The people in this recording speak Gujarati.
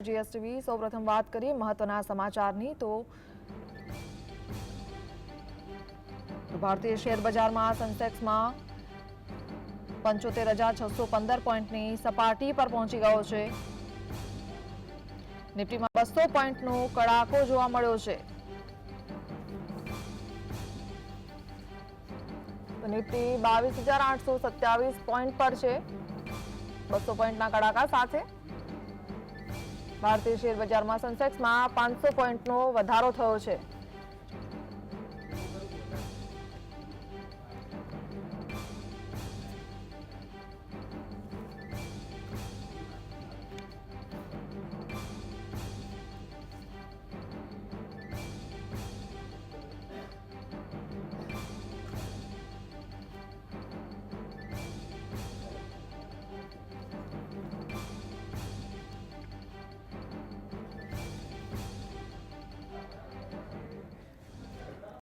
જીએસટીવી સૌપ્રથમ વાત કરીએ મહત્વના સમાચારની તો ભારતીય શેર બજારમાં સેન્સેક્સમાં 75,615 પોઈન્ટની સપાટી પર પહોંચી ગયો છે। નિફ્ટીમાં 200 પોઈન્ટનો કડાકો જોવા મળ્યો છે। નિફ્ટી 22,827 પોઈન્ટ પર છે। 200 પોઈન્ટના કડાકા સાથે ભારતીય શેર બજારમાં સેન્સેક્સમાં 500 પોઈન્ટનો વધારો થયો છે।